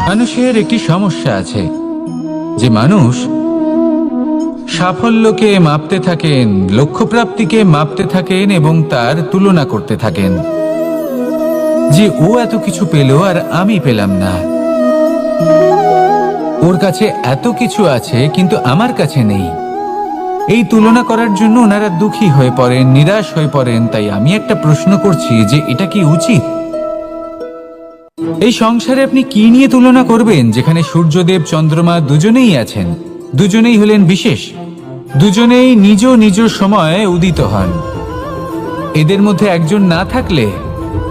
মানুষের একটি সমস্যা আছে যে মানুষ সাফল্যকে মাপতে থাকেন, লক্ষ্যপ্রাপ্তিকে মাপতে থাকেন এবং তার তুলনা করতে থাকেন যে ও এত কিছু পেল আর আমি পেলাম না, ওর কাছে এত কিছু আছে কিন্তু আমার কাছে নেই। এই তুলনা করার জন্য ওনারা দুঃখী হয়ে পড়েন, নিরাশ হয়ে পড়েন। তাই আমি একটা প্রশ্ন করছি যে এটা কি উচিত? এই সংসারে আপনি কি নিয়ে তুলনা করবেন, যেখানে সূর্যদেব চন্দ্রমা দুজনেই আছেন, দুজনেই হলেন বিশেষ, দুজনেই নিজ নিজ সময়ে উদিত হন। এদের মধ্যে একজন না থাকলে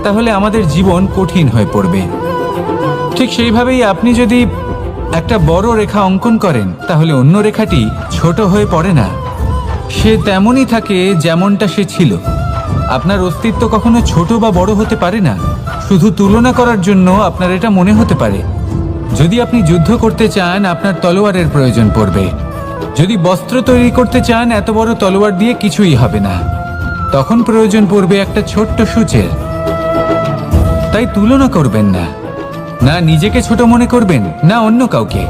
তাহলে আমাদের জীবন কঠিন হয়ে পড়বে। ঠিক সেইভাবেই আপনি যদি একটা বড় রেখা অঙ্কন করেন তাহলে অন্য রেখাটি ছোট হয়ে পড়ে না, সে তেমনই থাকে যেমনটা সে ছিল। আপনার অস্তিত্ব কখনো ছোট বা বড় হতে পারে না। শুধু তুলনা করার জন্য আপনার এটা মনে হতে পারে। যদি আপনি যুদ্ধ করতে চান আপনার তলোয়ারের প্রয়োজন পড়বে। যদি বস্ত্র তৈরি করতে চান এত বড় তলোয়ার দিয়ে কিছুই হবে না, তখন প্রয়োজন পড়বে একটা ছোট্ট সূচের। তাই তুলনা করবেন না, না নিজেকে ছোট মনে করবেন না অন্য কাউকে।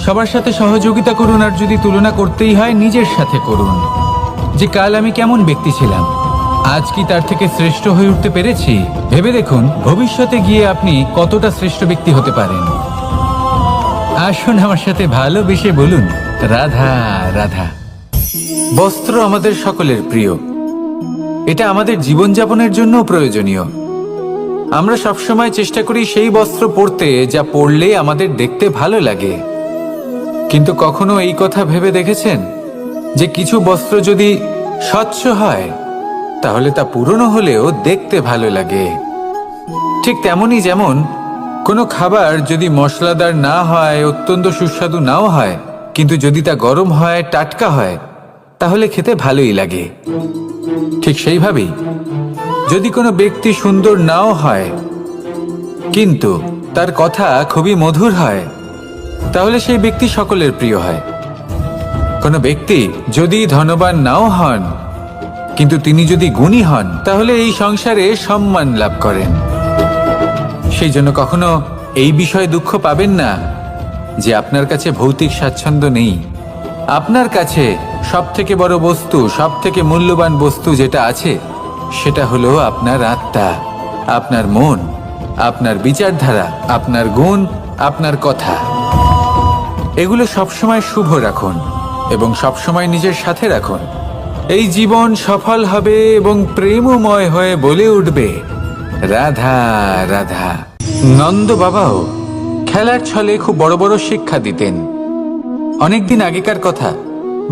সবার সাথে সহযোগিতা করুন, আর যদি তুলনা করতেই হয় নিজের সাথে করুন যে কাল আমি কেমন ব্যক্তি ছিলাম, আজ কি তার থেকে শ্রেষ্ঠ হয়ে উঠতে পেরেছি। ভেবে দেখুন ভবিষ্যতে গিয়ে আপনি কতটা শ্রেষ্ঠ ব্যক্তি হতে পারেন। আসুন আমার সাথে ভালোবেসে বলুন রাধা রাধা। বস্ত্র আমাদের সকলের প্রিয়, এটা আমাদের জীবনযাপনের জন্য প্রয়োজনীয়। আমরা সবসময় চেষ্টা করি সেই বস্ত্র পরতে যা পরলে আমাদের দেখতে ভালো লাগে। কিন্তু কখনো এই কথা ভেবে দেখেছেন যে কিছু বস্ত্র যদি স্বচ্ছ হয় তাহলে তা পুরনো হলেও দেখতে ভালো লাগে? ঠিক তেমনি যেমন কোনো খাবার যদি মশলাদার না হয়, অত্যন্ত সুস্বাদু নাও হয়, কিন্তু যদি তা গরম হয়, টাটকা হয়, তাহলে খেতে ভালোই লাগে। ঠিক সেইভাবেই যদি কোনো ব্যক্তি সুন্দর নাও হয় কিন্তু তার কথা খুবই মধুর হয়, তাহলে সেই ব্যক্তি সকলের প্রিয় হয়। কোনো ব্যক্তি যদি ধনবান নাও হন কিন্তু তিনি যদি গুণী হন, তাহলে এই সংসারে সম্মান লাভ করেন। সেই জন্য কখনো এই বিষয়ে দুঃখ পাবেন না যে আপনার কাছে ভৌতিক স্বাচ্ছন্দ্য নেই। আপনার কাছে সব থেকে বড় বস্তু, সব থেকে মূল্যবান বস্তু যেটা আছে সেটা হলো আপনার আত্মা, আপনার মন, আপনার বিচারধারা, আপনার গুণ, আপনার কথা। এগুলো সবসময় শুভ রাখুন এবং সবসময় নিজের সাথে রাখুন। এই জীবন সফল হবে এবং প্রেমময় হয়ে বলে উঠবে রাধা রাধা। নন্দ বাবাও খেলার ছলে খুব বড় বড় শিক্ষা দিতেন। অনেকদিন আগেকার কথা,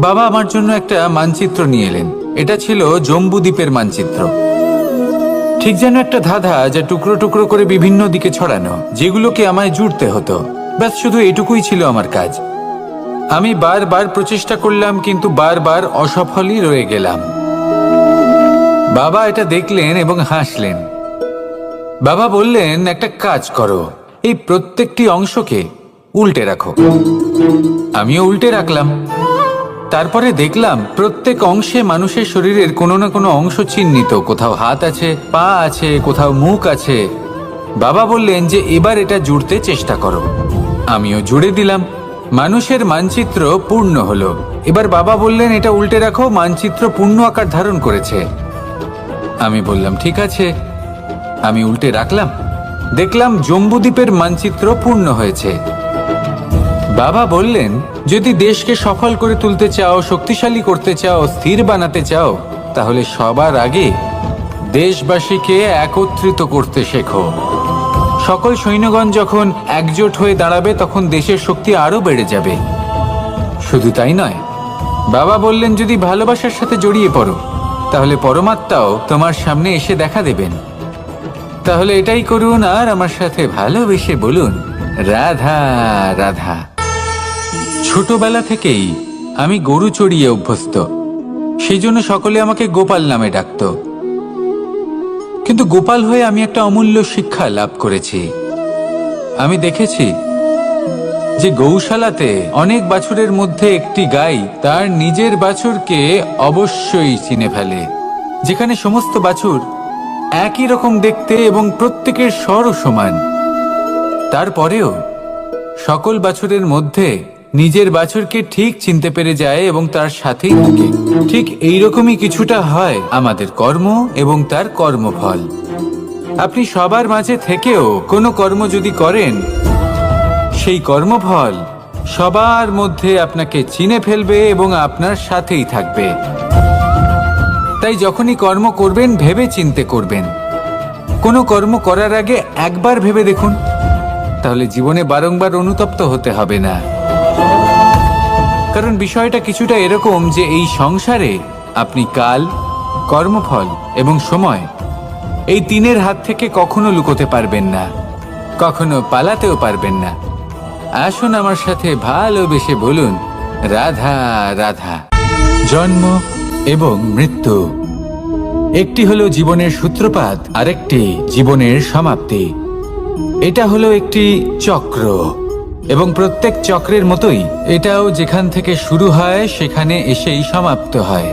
বাবা আমার জন্য একটা মানচিত্র নিয়ে এলেন। এটা ছিল জম্বুদ্বীপের মানচিত্র, ঠিক যেন একটা ধাঁধা যা টুকরো টুকরো করে বিভিন্ন দিকে ছড়ানো, যেগুলোকে আমায় জুড়তে হতো। ব্যাস শুধু এটুকুই ছিল আমার কাজ। আমি বারবার প্রচেষ্টা করলাম কিন্তু বারবার অসফলই রয়ে গেলাম। বাবা এটা দেখলেন এবং হাসলেন। বাবা বললেন, একটা কাজ করো, এই প্রত্যেকটি অংশকে উল্টে রাখো। আমিও উল্টে রাখলাম। তারপরে দেখলাম প্রত্যেক অংশে মানুষের শরীরের কোনো না কোনো অংশ চিহ্নিত। কোথাও হাত আছে, পা আছে, কোথাও মুখ আছে। বাবা বললেন যে এবার এটা জুড়তে চেষ্টা করো। আমিও জুড়ে দিলাম। মানুষের মানচিত্র পূর্ণ হলো। এবার বাবা বললেন এটা উল্টে রাখো, মানচিত্র পূর্ণ আকার ধারণ করেছে। আমি বললাম ঠিক আছে। আমি উল্টে রাখলাম, দেখলাম জম্বুদ্বীপের মানচিত্র পূর্ণ হয়েছে। বাবা বললেন যদি দেশকে সফল করে তুলতে চাও, শক্তিশালী করতে চাও, স্থির বানাতে চাও, তাহলে সবার আগে দেশবাসীকে একত্রিত করতে শেখো। সকল সৈন্যগণ যখন একজোট হয়ে দাঁড়াবে তখন দেশের শক্তি আরো বেড়ে যাবে। শুধু তাই নয়, বাবা বললেন যদি ভালোবাসার সাথে জড়িয়ে পড়ো তাহলে পরমাত্মাও তোমার সামনে এসে দেখা দেবেন। তাহলে এটাই করুন আর আমার সাথে ভালোবেসে বলুন রাধা রাধা। ছোটবেলা থেকেই আমি গরু চড়িয়ে অভ্যস্ত, সেই জন্য সকলে আমাকে গোপাল নামে ডাকত। কিন্তু গোপাল হয়ে আমি একটা অমূল্য শিক্ষা লাভ করেছি। আমি দেখেছি যে গৌশালাতে অনেক বাছুরের মধ্যে একটি গাই তার নিজের বাছুরকে অবশ্যই চিনে ফেলে। যেখানে সমস্ত বাছুর একই রকম দেখতে এবং প্রত্যেকের স্বরও সমান, তারপরেও সকল বাছুরের মধ্যে নিজের বাছুরকে ঠিক চিনতে পেরে যায় এবং তার সাথেই থাকে। ঠিক এইরকমই কিছুটা হয় আমাদের কর্ম এবং তার কর্মফল। আপনি সবার মাঝে থেকেও কোনো কর্ম যদি করেন, সেই কর্মফল সবার মধ্যে আপনাকে চিনে ফেলবে এবং আপনার সাথেই থাকবে। তাই যখনই কর্ম করবেন ভেবে চিন্তে করবেন। কোনো কর্ম করার আগে একবার ভেবে দেখুন, তাহলে জীবনে বারংবার অনুতপ্ত হতে হবে না। কারণ বিষয়টা কিছুটা এরকম যে এই সংসারে আপনি কাল, কর্মফল এবং সময়, এই তিনের হাত থেকে কখনো লুকোতে পারবেন না, কখনো পালাতেও পারবেন না। আসুন আমার সাথে ভালোবেসে বলুন, রাধা রাধা। জন্ম এবং মৃত্যু, একটি হলো জীবনের সূত্রপাত, আরেকটি জীবনের সমাপ্তি। এটা হলো একটি চক্র এবং প্রত্যেক চক্রের মতোই এটাও যেখান থেকে শুরু হয় সেখানে এসেই সমাপ্ত হয়।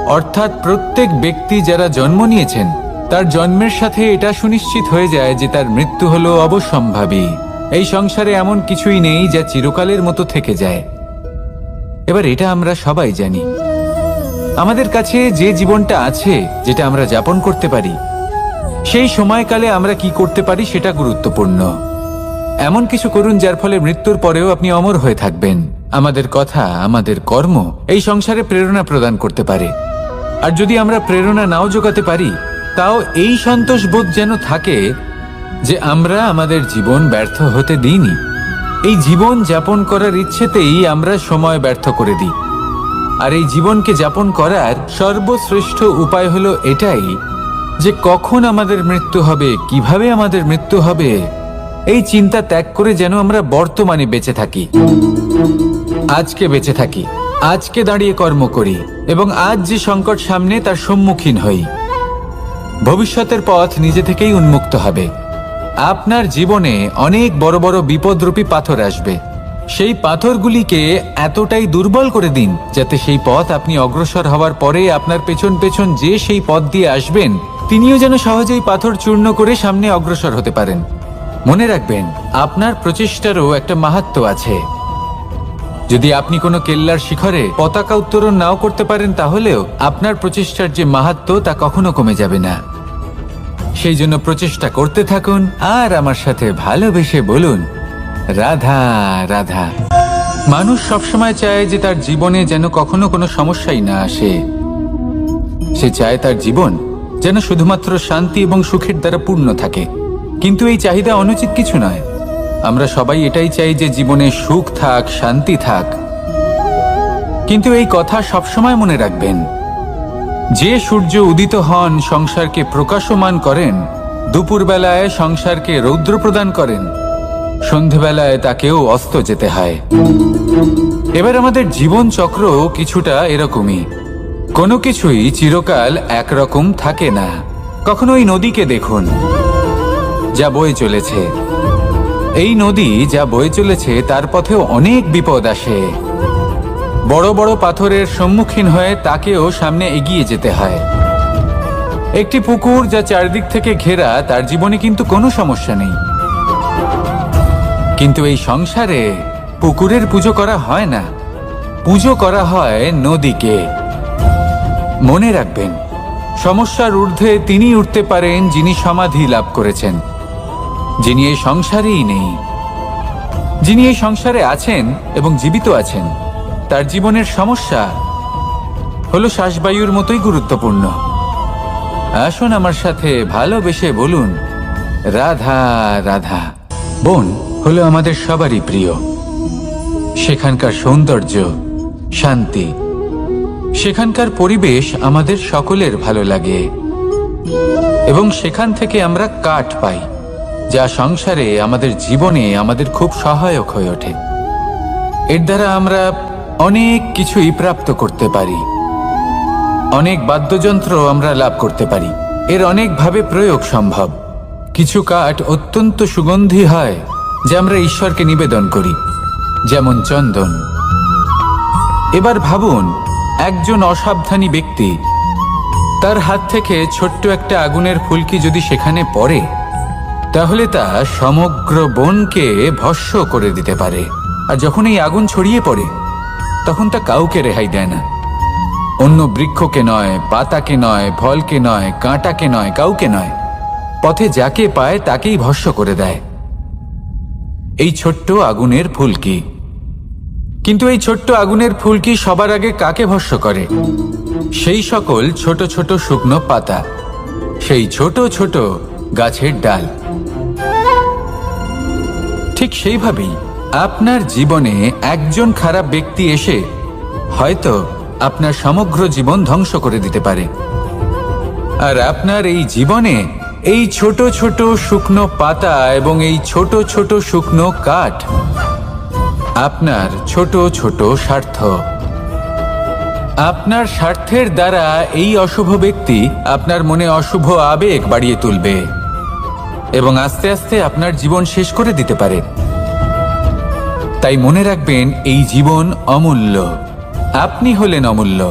অর্থাৎ প্রত্যেক ব্যক্তি যারা জন্ম নিয়েছেন তার জন্মের সাথে এটা সুনিশ্চিত হয়ে যায় যে তার মৃত্যু হলো অবশ্যম্ভাবী। এই সংসারে এমন কিছুই নেই যা চিরকালের মতো থেকে যায়। এবার এটা আমরা সবাই জানি। আমাদের কাছে যে জীবনটা আছে, যেটা আমরা যাপন করতে পারি, সেই সময়কালে আমরা কি করতে পারি সেটা গুরুত্বপূর্ণ। এমন কিছু করুন যার ফলে মৃত্যুর পরেও আপনি অমর হয়ে থাকবেন। আমাদের কথা, আমাদের কর্ম এই সংসারে প্রেরণা প্রদান করতে পারে। আর যদি আমরা প্রেরণা নাও জোগাতে পারি, তাও এই সন্তোষ বোধ যেন থাকে যে আমরা আমাদের জীবন ব্যর্থ হতে দিইনি। এই জীবন যাপন করার ইচ্ছেতেই আমরা সময় ব্যর্থ করে দিই। আর এই জীবনকে যাপন করার সর্বশ্রেষ্ঠ উপায় হলো এটাই যে কখন আমাদের মৃত্যু হবে, কিভাবে আমাদের মৃত্যু হবে, এই চিন্তা ত্যাগ করে যেন আমরা বর্তমানে বেঁচে থাকি, আজকে বেঁচে থাকি, আজকে দাঁড়িয়ে কর্ম করি এবং আজ যে সংকট সামনে তার সম্মুখীন হই। ভবিষ্যতের পথ নিজে থেকেই উন্মুক্ত হবে। আপনার জীবনে অনেক বড় বড় বিপদরূপী পাথর আসবে। সেই পাথরগুলিকে এতটাই দুর্বল করে দিন যাতে সেই পথ আপনি অগ্রসর হওয়ার পরে আপনার পেছন পেছন যে সেই পথ দিয়ে আসবেন তিনিও যেন সহজেই পাথর চূর্ণ করে সামনে অগ্রসর হতে পারেন। মনে রাখবেন, আপনার প্রচেষ্টারও একটা মাহাত্ম্য আছে। যদি আপনি কোনো কেল্লার শিখরে পতাকা উত্তোলন নাও করতে পারেন, তাহলেও আপনার প্রচেষ্টার যে মাহাত্ম্য তা কখনো কমে যাবে না। সেই জন্য প্রচেষ্টা করতে থাকুন আর আমার সাথে ভালোবেসে বলুন, রাধা রাধা। মানুষ সবসময় চায় যে তার জীবনে যেন কখনো কোনো সমস্যাই না আসে। সে চায় তার জীবন যেন শুধুমাত্র শান্তি এবং সুখের দ্বারা পূর্ণ থাকে। কিন্তু এই চাহিদা অনুচিত কিছু নয়। আমরা সবাই এটাই চাই যে জীবনে সুখ থাক, শান্তি থাক। কিন্তু এই কথা সবসময় মনে রাখবেন, যে সূর্য উদিত হন সংসারকে প্রকাশমান করেন, দুপুরবেলায় সংসারকে রৌদ্র প্রদান করেন, সন্ধেবেলায় তাকেও অস্ত যেতে হয়। এবার আমাদের জীবন চক্র কিছুটা এরকমই। কোনো কিছুই চিরকাল একরকম থাকে না। কখনো এই নদীকে দেখুন যা বয়ে চলেছে। এই নদী যা বয়ে চলেছে তার পথেও অনেক বিপদ আসে। বড় বড় পাথরের সম্মুখীন হয়ে তাকেও সামনে এগিয়ে যেতে হয়। একটি পুকুর যা চারদিক থেকে ঘেরা, তার জীবনে কিন্তু কোনো সমস্যা নেই। কিন্তু এই সংসারে পুকুরের পুজো করা হয় না, পুজো করা হয় নদীকে। মনে রাখবেন, সমস্যার ঊর্ধ্বে তিনি উঠতে পারেন যিনি সমাধি লাভ করেছেন, যিনি এই সংসারেই নেই। যিনি এই সংসারে আছেন এবং জীবিত আছেন, তার জীবনের সমস্যা হলো শ্বাসবায়ুর মতোই গুরুত্বপূর্ণ। আসুন আমার সাথে ভালোবেসে বলুন, রাধা রাধা। বন হলো আমাদের সবারই প্রিয়। সেখানকার সৌন্দর্য, শান্তি, সেখানকার পরিবেশ আমাদের সকলের ভালো লাগে এবং সেখান থেকে আমরা কাঠ পাই, যা সংসারে আমাদের জীবনে আমাদের খুব সহায়ক হয়ে ওঠে। এর দ্বারা আমরা অনেক কিছুই প্রাপ্ত করতে পারি। অনেক বাদ্যযন্ত্র আমরা লাভ করতে পারি। এর অনেকভাবে প্রয়োগ সম্ভব। কিছু কাঠ অত্যন্ত সুগন্ধি হয় যা আমরা ঈশ্বরকে নিবেদন করি, যেমন চন্দন। এবার ভাবুন, একজন অসাবধানী ব্যক্তি, তার হাত থেকে ছোট্ট একটা আগুনের ফুলকি যদি সেখানে পড়ে, তাহলে তা সমগ্র বনকে ভস্ম করে দিতে পারে। আর যখন এই আগুন ছড়িয়ে পড়ে তখন তা কাউকে রেহাই দেয় না। অন্য বৃক্ষকে নয়, পাতাকে নয়, ফলকে নয়, কাঁটাকে নয়, কাউকে নয়, পথে যাকে পায় তাকেই ভস্ম করে দেয়। এই ছোট্ট আগুনের ফুলকি। কিন্তু এই ছোট্ট আগুনের ফুলকি সবার আগে কাকে ভস্ম করে? সেই সকল ছোট ছোট শুকনো পাতা, সেই ছোট ছোট গাছের ডাল। ঠিক সেইভাবেই আপনার জীবনে একজন খারাপ ব্যক্তি এসে হয়তো আপনার সমগ্র জীবন ধ্বংস করে দিতে পারে। আর আপনার এই জীবনে এই ছোট ছোট শুকনো পাতা এবং এই ছোট ছোট শুকনো কাঠ আপনার ছোট ছোট স্বার্থ। আপনার স্বার্থের দ্বারা এই অশুভ ব্যক্তি আপনার মনে অশুভ আবেগ বাড়িয়ে তুলবে এবং আস্তে আস্তে আপনার জীবন শেষ করে দিতে পারে। তাই মনে রাখবেন, এই জীবন অমূল্য। আপনি হলেন অমূল্য।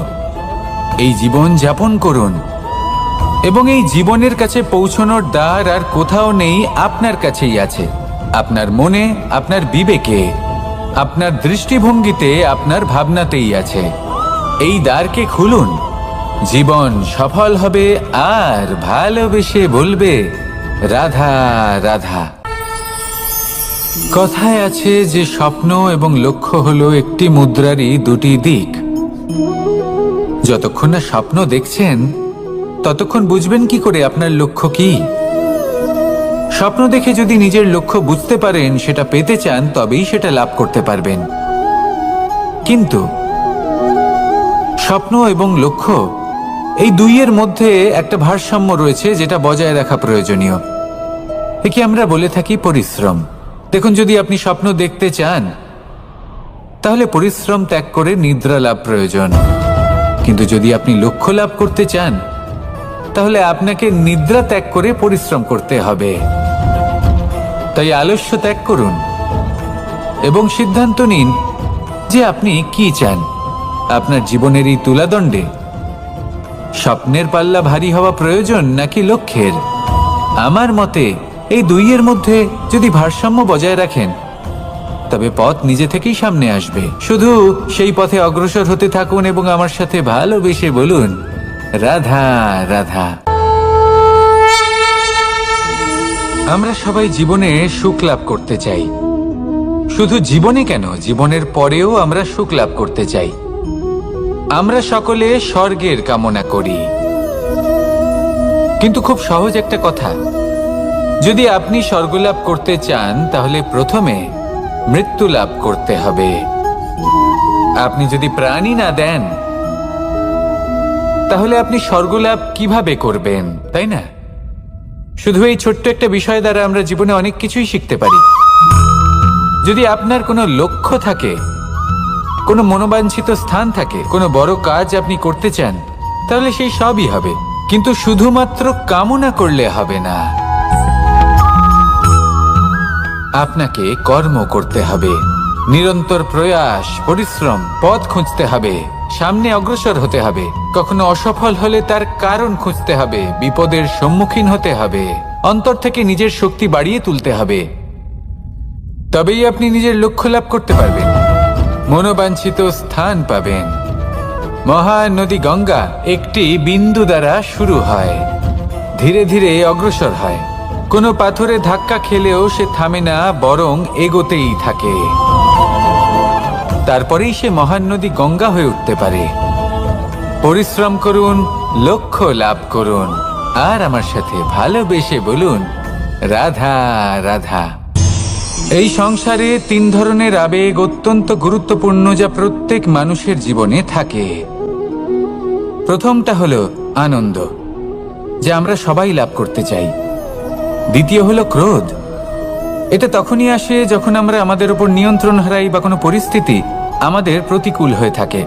এই জীবন যাপন করুন এবং এই জীবনের কাছে পৌঁছানোর দ্বার আর কোথাও নেই, আপনার কাছেই আছে। আপনার মনে, আপনার বিবেকে, আপনার দৃষ্টিভঙ্গিতে, আপনার ভাবনাতেই আছে। এই দ্বারকে খুলুন। জীবন সফল হবে আর ভালোবেসে বলবে, রাধা রাধা। কথায় আছে যে স্বপ্ন এবং লক্ষ্য হলো একটি মুদ্রারই দুটি দিক। যতক্ষণ না স্বপ্ন দেখছেন ততক্ষণ বুঝবেন কি করে আপনার লক্ষ্য কি? স্বপ্ন দেখে যদি নিজের লক্ষ্য বুঝতে পারেন, সেটা পেতে চান, তবেই সেটা লাভ করতে পারবেন। কিন্তু স্বপ্ন এবং লক্ষ্য, এই দুইয়ের মধ্যে একটা ভারসাম্য রয়েছে যেটা বজায় রাখা প্রয়োজনীয়। একে আমরা বলে থাকি পরিশ্রম। দেখুন, যদি আপনি স্বপ্ন দেখতে চান তাহলে পরিশ্রম ত্যাগ করে নিদ্রা লাভ প্রয়োজন। কিন্তু যদি আপনি লক্ষ্য লাভ করতে চান তাহলে আপনাকে নিদ্রা ত্যাগ করে পরিশ্রম করতে হবে। তাই আলস্য ত্যাগ করুন এবং সিদ্ধান্ত নিন যে আপনি কি চান। আপনার জীবনের এই তুলাদণ্ডে স্বপ্নের পাল্লা ভারী হওয়া প্রয়োজন নাকি লক্ষ্যের? আমার মতে এই দুইয়ের মধ্যে যদি ভারসাম্য বজায় রাখেন তবে পথ নিজে থেকেই সামনে আসবে। শুধু সেই পথে অগ্রসর হতে থাকুন এবং আমার সাথে ভালোবেসে বলুন, রাধা রাধা। আমরা সবাই জীবনে সুখ লাভ করতে চাই। শুধু জীবনে কেন, জীবনের পরেও আমরা সুখ লাভ করতে চাই। আমরা সকলে স্বর্গের কামনা করি। কিন্তু খুব সহজ একটা কথা, যদি আপনি স্বর্গ লাভ করতে চান তাহলে প্রথমে মৃত্যু লাভ করতে হবে। আপনি যদি প্রাণই না দেন তাহলে আপনি স্বর্গ লাভ কিভাবে করবেন, তাই না? শুধু এই ছোট্ট একটা বিষয় দ্বারা আমরা জীবনে অনেক কিছুই শিখতে পারি। যদি আপনার কোনো লক্ষ্য থাকে, কোনো মনোবাঞ্ছিত স্থান থাকে, কোনো বড় কাজ আপনি করতে চান, তাহলে সেই সবই হবে। কিন্তু শুধুমাত্র কামনা করলে হবে না, আপনাকে কর্ম করতে হবে। নিরন্তর প্রয়াস, পরিশ্রম, পথ খুঁজতে হবে, সামনে অগ্রসর হতে হবে। কখনো অসফল হলে তার কারণ খুঁজতে হবে, বিপদের সম্মুখীন হতে হবে, অন্তর থেকে নিজের শক্তি বাড়িয়ে তুলতে হবে। তবেই আপনি নিজের লক্ষ্য লাভ করতে পারবেন, মনোবাঞ্ছিত স্থান পাবেন। মহান নদী গঙ্গা একটি বিন্দু দ্বারা শুরু হয়, ধীরে ধীরে অগ্রসর হয়। কোনো পাথরে ধাক্কা খেলেও সে থামে না, বরং এগোতেই থাকে। তারপরেই সে মহান নদী গঙ্গা হয়ে উঠতে পারে। পরিশ্রম করুন, লক্ষ্য লাভ করুন, আর আমার সাথে ভালোবেসে বলুন, রাধা রাধা। এই সংসারে তিন ধরনের আবেগ অত্যন্ত গুরুত্বপূর্ণ, যা প্রত্যেক মানুষের জীবনে থাকে। প্রথমটা হলো আনন্দ, যা আমরা সবাই লাভ করতে চাই। দ্বিতীয় হলো ক্রোধ। এটা তখনই আসে যখন আমরা আমাদের উপর নিয়ন্ত্রণ হারাই বা কোনো পরিস্থিতি আমাদের প্রতিকূল হয়ে থাকে।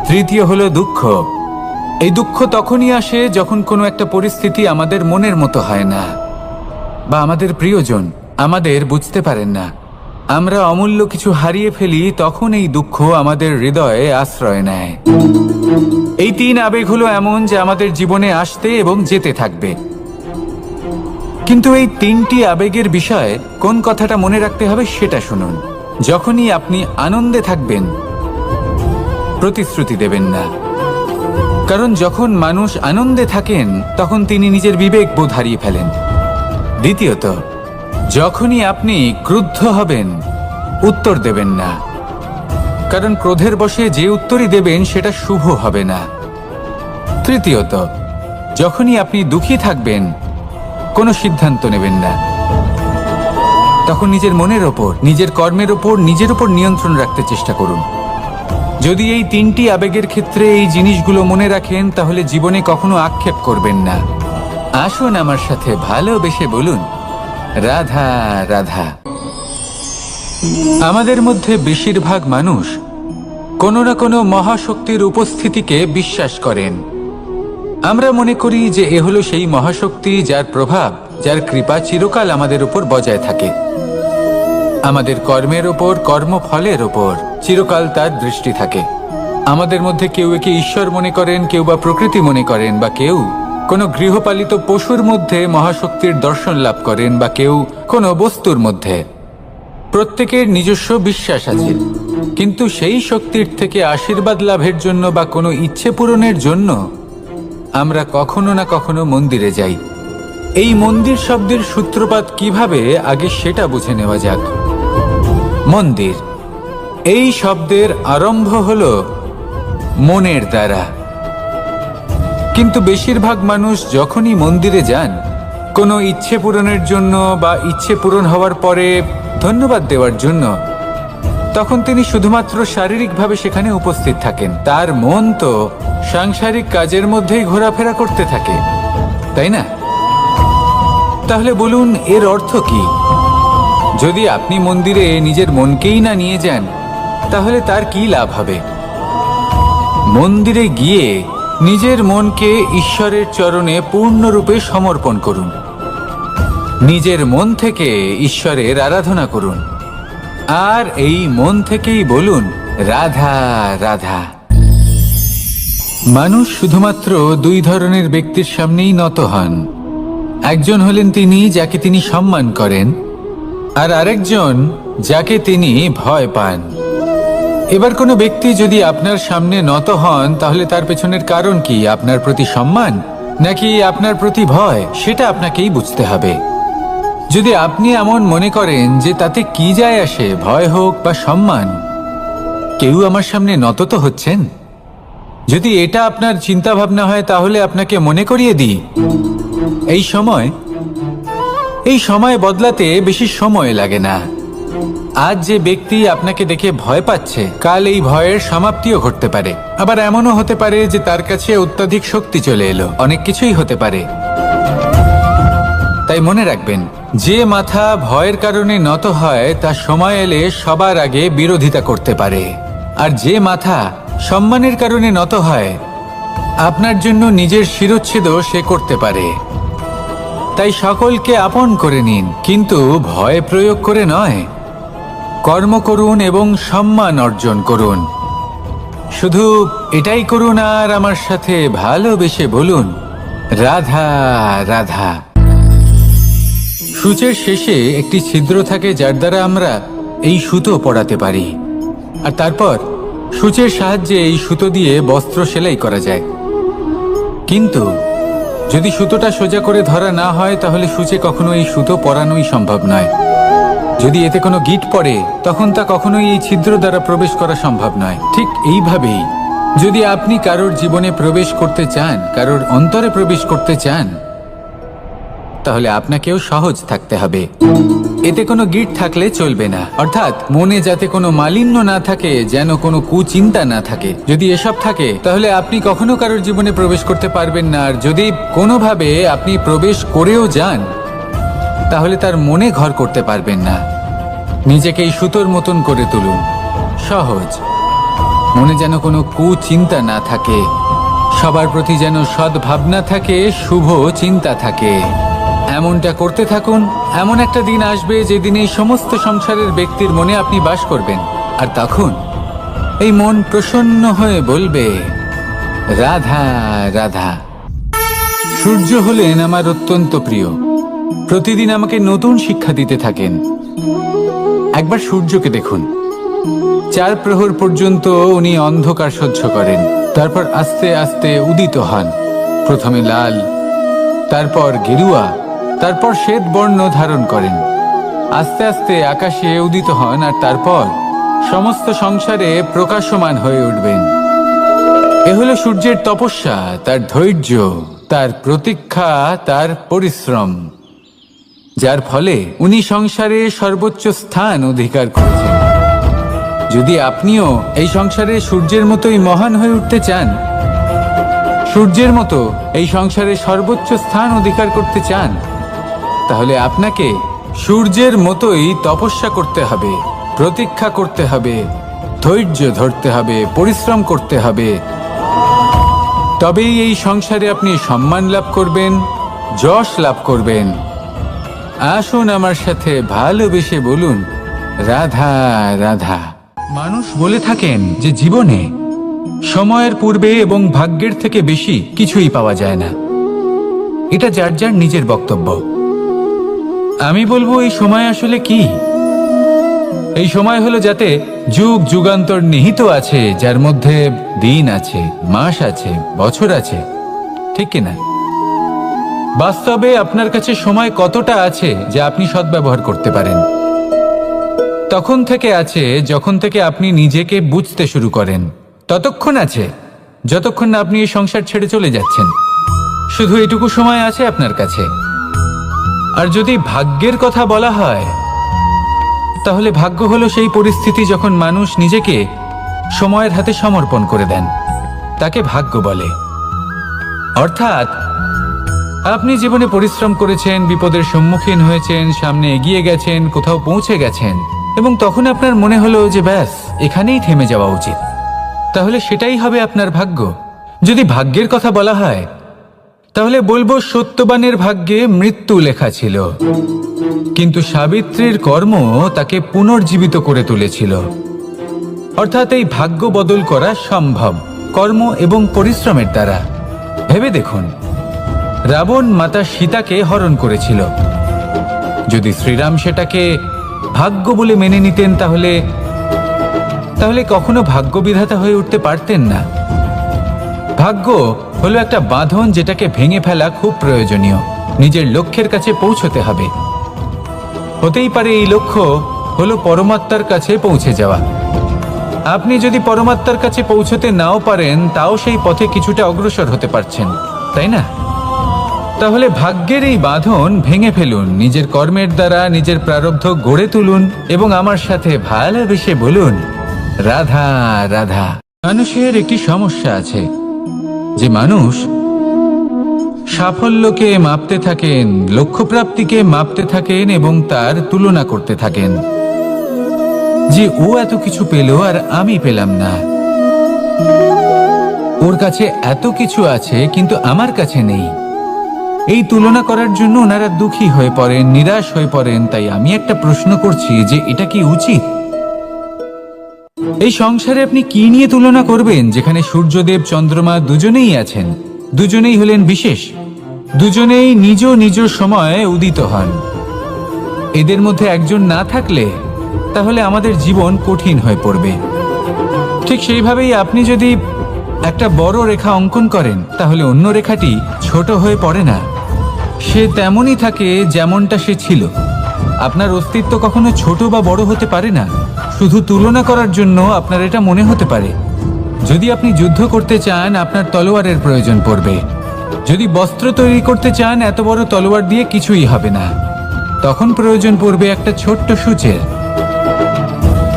তৃতীয় হলো দুঃখ। এই দুঃখ তখনই আসে যখন কোনো একটা পরিস্থিতি আমাদের মনের মতো হয় না, বা আমাদের প্রিয়জন আমাদের বুঝতে পারেন না। আমরা অমূল্য কিছু হারিয়ে ফেলি, তখন এই দুঃখ আমাদের হৃদয়ে আশ্রয় নেয়। এই তিন আবেগ হলো এমন যে আমাদের জীবনে আসতে এবং যেতে থাকবে। কিন্তু এই তিনটি আবেগের বিষয়ে কোন কথাটা মনে রাখতে হবে সেটা শুনুন। যখনই আপনি আনন্দে থাকবেন, প্রতিশ্রুতি দেবেন না, কারণ যখন মানুষ আনন্দে থাকেন তখন তিনি নিজের বিবেক বোধ হারিয়ে ফেলেন। দ্বিতীয়ত, যখনই আপনি ক্রুদ্ধ হবেন, উত্তর দেবেন না, কারণ ক্রোধের বশে যে উত্তরই দেবেন সেটা শুভ হবে না। তৃতীয়ত, যখনই আপনি দুঃখী থাকবেন, কোনো সিদ্ধান্ত নেবেন না, তখন নিজের মনের ওপর, নিজের কর্মের ওপর, নিজের ওপর নিয়ন্ত্রণ রাখতে চেষ্টা করুন। যদি এই তিনটি আবেগের ক্ষেত্রে এই জিনিসগুলো মনে রাখেন, তাহলে জীবনে কখনো আক্ষেপ করবেন না। আসুন আমার সাথে ভালোবেসে বলুন, রাধা রাধা। আমাদের মধ্যে বেশিরভাগ মানুষ কোনো না কোনো মহাশক্তির উপস্থিতিকে বিশ্বাস করেন। আমরা মনে করি যে এ হলো সেই মহাশক্তি যার প্রভাব, যার কৃপা চিরকাল আমাদের উপর বজায় থাকে। আমাদের কর্মের ওপর, কর্মফলের ওপর চিরকাল তার দৃষ্টি থাকে। আমাদের মধ্যে কেউ একে ঈশ্বর মনে করেন, কেউ বা প্রকৃতি মনে করেন, বা কেউ কোনো গৃহপালিত পশুর মধ্যে মহাশক্তির দর্শন লাভ করেন, বা কেউ কোনো বস্তুর মধ্যে। প্রত্যেকের নিজস্ব বিশ্বাস আছে, কিন্তু সেই শক্তির থেকে আশীর্বাদ লাভের জন্য বা কোনো ইচ্ছে পূরণের জন্য আমরা কখনো না কখনো মন্দিরে যাই। এই মন্দির শব্দের সূত্রপাত কিভাবে, আগে সেটা বুঝে নেওয়া যাক। মন্দির এই শব্দের আরম্ভ হলো মনের দ্বারা, কিন্তু বেশিরভাগ মানুষ যখনই মন্দিরে যান কোনো ইচ্ছে পূরণের জন্য বা ইচ্ছে পূরণ হওয়ার পরে ধন্যবাদ দেওয়ার জন্য, তখন তিনি শুধুমাত্র শারীরিকভাবে সেখানে উপস্থিত থাকেন। তার মন তো সাংসারিক কাজের মধ্যেই ঘোরাফেরা করতে থাকে, তাই না? তাহলে বলুন, এর অর্থ কি? যদি আপনি মন্দিরে নিজের মনকেই না নিয়ে যান, তাহলে তার কি লাভ হবে? মন্দিরে গিয়ে নিজের মনকে ঈশ্বরের চরণে পূর্ণরূপে সমর্পণ করুন। নিজের মন থেকে ঈশ্বরের আরাধনা করুন, আর এই মন থেকেই বলুন, রাধা রাধা। মানুষ শুধুমাত্র দুই ধরনের ব্যক্তির সামনেই নত হন। একজন হলেন তিনি যাকে তিনি সম্মান করেন, আর আরেকজন যাকে তিনি ভয় পান। এবার কোনো ব্যক্তি যদি আপনার সামনে নত হন, তাহলে তার পেছনের কারণ কি? আপনার প্রতি সম্মান নাকি আপনার প্রতি ভয়? সেটা আপনাকেই বুঝতে হবে। যদি আপনি এমন মনে করেন যে তাতে কি যায় আসে, ভয় হোক বা সম্মান, কেউ আমার সামনে নত তো হচ্ছেন, যদি এটা আপনার চিন্তা ভাবনা হয়, তাহলে আপনাকে মনে করিয়ে দিই, এই সময় বদলাতে বেশি সময় লাগে না। আজ যে ব্যক্তি আপনাকে দেখে ভয় পাচ্ছে, কাল এই ভয়ের সমাপ্তিও ঘটতে পারে। আবার এমনও হতে পারে যে তার কাছে অত্যধিক শক্তি চলে এলো। অনেক কিছুই হতে পারে। তাই মনে রাখবেন, যে মাথা ভয়ের কারণে নত হয় তা সময় এলে সবার আগে বিরোধিতা করতে পারে, আর যে মাথা সম্মানের কারণে নত হয় আপনার জন্য নিজের শিরচ্ছেদও সে করতে পারে। তাই সকলকে আপন করে নিন, কিন্তু ভয় প্রয়োগ করে নয়। কর্ম করুন এবং সম্মান অর্জন করুন। শুধু এটাই করুন, আর আমার সাথে ভালোবেসে বলুন, রাধা রাধা। সূচের শেষে একটি ছিদ্র থাকে, যার দ্বারা আমরা এই সুতো পরাতে পারি, আর তারপর সূচের সাহায্যে এই সুতো দিয়ে বস্ত্র সেলাই করা যায়। কিন্তু যদি সুতোটা সোজা করে ধরা না হয়, তাহলে সূচে কখনো এই সুতো পরানোই সম্ভব নয়। যদি এতে কোনো গিঁট পড়ে, তখন তা কখনোই এই ছিদ্র দ্বারা প্রবেশ করা সম্ভব নয়। ঠিক এইভাবেই যদি আপনি কারোর জীবনে প্রবেশ করতে চান, কারোর অন্তরে প্রবেশ করতে চান, তাহলে আপনাকেও সহজ থাকতে হবে। এতে কোনো গিঁট থাকলে চলবে না, অর্থাৎ মনে যাতে কোনো মালিন্য না থাকে, যেন কোনো কুচিন্তা না থাকে। যদি এসব থাকে, তাহলে আপনি কখনো কারোর জীবনে প্রবেশ করতে পারবেন না। আর যদি কোনোভাবে আপনি প্রবেশ করেও যান, তাহলে তার মনে ঘর করতে পারবেন না। নিজেকে এই সুতোর মতন করে তুলুন, সহজ। মনে যেন কোনো কুচিন্তা না থাকে, সবার প্রতি যেন সদ্ভাবনা থাকে, শুভ চিন্তা থাকে। এমনটা করতে থাকুন। এমন একটা দিন আসবে যেদিন এই সমস্ত সংসারের ব্যক্তির মনে আপনি বাস করবেন, আর তখন এই মন প্রসন্ন হয়ে বলবে, রাধা রাধা। সূর্য হলেন আমার অত্যন্ত প্রিয়। প্রতিদিন আমাকে নতুন শিক্ষা দিতে থাকেন। একবার সূর্যকে দেখুন, 4 প্রহর পর্যন্ত উনি অন্ধকার সহ্য করেন, তারপর আস্তে আস্তে উদিত হন। প্রথমে লাল, তারপর গেরুয়া, তারপর শ্বেত বর্ণ ধারণ করেন। আস্তে আস্তে আকাশে উদিত হন আর তারপর সমস্ত সংসারে প্রকাশমান হয়ে উঠবেন। এ হলো সূর্যের তপস্যা, তার ধৈর্য, তার প্রতীক্ষা, তার পরিশ্রম, যার ফলে উনি সংসারে সর্বোচ্চ স্থান অধিকার করেছেন। যদি আপনিও এই সংসারে সূর্যের মতোই মহান হয়ে উঠতে চান, সূর্যের মতো এই সংসারে সর্বোচ্চ স্থান অধিকার করতে চান, তাহলে আপনাকে সূর্যের মতোই তপস্যা করতে হবে, প্রতীক্ষা করতে হবে, ধৈর্য ধরতে হবে, পরিশ্রম করতে হবে। তবেই এই সংসারে আপনি সম্মান লাভ করবেন, যশ লাভ করবেন। আসুন আমার সাথে ভালোবেসে বলুন, রাধা রাধা। মানুষ বলে থাকেন যে জীবনে সময়ের পূর্বে এবং ভাগ্যের থেকে বেশি কিছুই পাওয়া যায় না। এটা যার যার নিজের বক্তব্য। আমি বলবো এই সময় আসলে কি? এই সময় হলো যাতে যুগ যুগান্তর নিহিত আছে, যার মধ্যে দিন আছে, মাস আছে, বছর আছে, ঠিক কিনা? বাস্তবে আপনার কাছে সময় কতটা আছে যা আপনি সদ্ব্যবহার করতে পারেন? তখন থেকে আছে যখন থেকে আপনি নিজেকে বুঝতে শুরু করেন। ততক্ষণ আছে যতক্ষণ না আপনি এই সংসার ছেড়ে চলে যাচ্ছেন। শুধু এটুকু সময় আছে আপনার কাছে। আর যদি ভাগ্যের কথা বলা হয়, তাহলে ভাগ্য হলো সেই পরিস্থিতি যখন মানুষ নিজেকে সময়ের হাতে সমর্পণ করে দেন, তাকে ভাগ্য বলে। অর্থাৎ আপনি জীবনে পরিশ্রম করেছেন, বিপদের সম্মুখীন হয়েছেন, সামনে এগিয়ে গেছেন, কোথাও পৌঁছে গেছেন, এবং তখন আপনার মনে হলো যে ব্যাস এখানেই থেমে যাওয়া উচিত। তাহলে সেটাই হবে আপনার ভাগ্য। যদি ভাগ্যের কথা বলা হয়, তাহলে বলবো সত্যবানের ভাগ্যে মৃত্যু লেখা ছিল, কিন্তু সাবিত্রীর কর্ম তাকে পুনর্জীবিত করে তুলেছিল। অর্থাৎ এই ভাগ্য বদল করা সম্ভব কর্ম এবং পরিশ্রমের দ্বারা। ভেবে দেখুন, রাবণ মাতা সীতাকে হরণ করেছিল। যদি শ্রীরাম সেটাকে ভাগ্য বলে মেনে নিতেন, তাহলে কখনো ভাগ্য বিধাতা হয়ে উঠতে পারতেন না। ভাগ্য হলো একটা বাঁধন যেটাকে ভেঙে ফেলা খুব প্রয়োজনীয়। নিজের লক্ষ্যের কাছে পৌঁছতে হবে। হতেই পারে এই লক্ষ্য হলো পরমাত্মার কাছে পৌঁছে যাওয়া। আপনি যদি পরমাত্মার কাছে পৌঁছতে নাও পারেন, তাও সেই পথে কিছুটা অগ্রসর হতে পারছেন, তাই না? তাহলে ভাগ্যের এই বাঁধন ভেঙে ফেলুন, নিজের কর্মের দ্বারা নিজের প্রারব্ধ গড়ে তুলুন এবং আমার সাথে ভালোবেসে বলুন, রাধা রাধা। মানুষের একটি সমস্যা আছে যে মানুষ সাফল্যকে মাপতে থাকেন, লক্ষ্যপ্রাপ্তিকে মাপতে থাকেন এবং তার তুলনা করতে থাকেন যে ও এত কিছু পেল আর আমি পেলাম না, ওর কাছে এত কিছু আছে কিন্তু আমার কাছে নেই। এই তুলনা করার জন্য ওনারা দুঃখী হয়ে পড়েন, নিরাশ হয়ে পড়েন। তাই আমি একটা প্রশ্ন করছি যে এটা কি উচিত? এই সংসারে আপনি কি নিয়ে তুলনা করবেন, যেখানে সূর্যদেব চন্দ্রমা দুজনেই আছেন, দুজনেই হলেন বিশেষ, দুজনেই নিজ নিজ সময়ে উদিত হন। এদের মধ্যে একজন না থাকলে তাহলে আমাদের জীবন কঠিন হয়ে পড়বে। ঠিক সেইভাবেই আপনি যদি একটা বড় রেখা অঙ্কন করেন, তাহলে অন্য রেখাটি ছোট হয়ে পড়ে না, সে তেমনই থাকে যেমনটা সে ছিল। আপনার অস্তিত্ব কখনো ছোট বা বড় হতে পারে না। শুধু তুলনা করার জন্য আপনার এটা মনে হতে পারে। যদি আপনি যুদ্ধ করতে চান, আপনার তলোয়ারের প্রয়োজন পড়বে। যদি বস্ত্র তৈরি করতে চান, এত বড় তলোয়ার দিয়ে কিছুই হবে না, তখন প্রয়োজন পড়বে একটা ছোট্ট সূচের।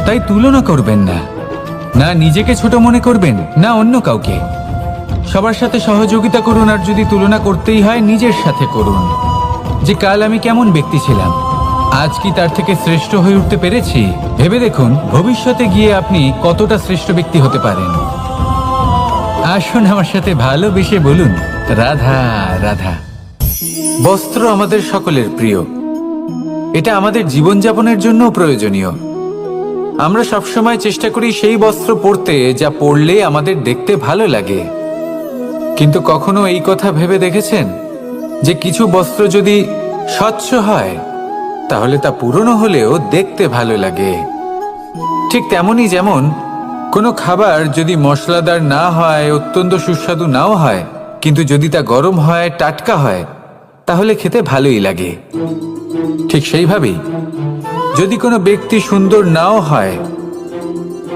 তাই তুলনা করবেন না, না নিজেকে ছোট মনে করবেন, না অন্য কাউকে। সবার সাথে সহযোগিতা করুন, আর যদি তুলনা করতেই হয় নিজের সাথে করুন, যে কাল আমি কেমন ব্যক্তি ছিলাম, আজ কি তার থেকে শ্রেষ্ঠ হয়ে উঠতে পেরেছি? ভেবে দেখুন ভবিষ্যতে গিয়ে আপনি কতটা শ্রেষ্ঠ ব্যক্তি হতে পারেন। আসুন আমার সাথে ভালোবেসে বলুন, রাধা রাধা। বস্ত্র আমাদের সকলের প্রিয়, এটা আমাদের জীবনযাপনের জন্য প্রয়োজনীয়। আমরা সবসময় চেষ্টা করি সেই বস্ত্র পরতে যা পরলে আমাদের দেখতে ভালো লাগে। কিন্তু কখনো এই কথা ভেবে দেখেছেন যে কিছু বস্ত্র যদি স্বচ্ছ হয়, তাহলে তা পুরনো হলেও দেখতে ভালো লাগে। ঠিক তেমনি যেমন কোনো খাবার যদি মশলাদার না হয়, অত্যন্ত সুস্বাদু নাও হয়, কিন্তু যদি তা গরম হয়, টাটকা হয়, তাহলে খেতে ভালোই লাগে। ঠিক সেইভাবেই যদি কোনো ব্যক্তি সুন্দর নাও হয়,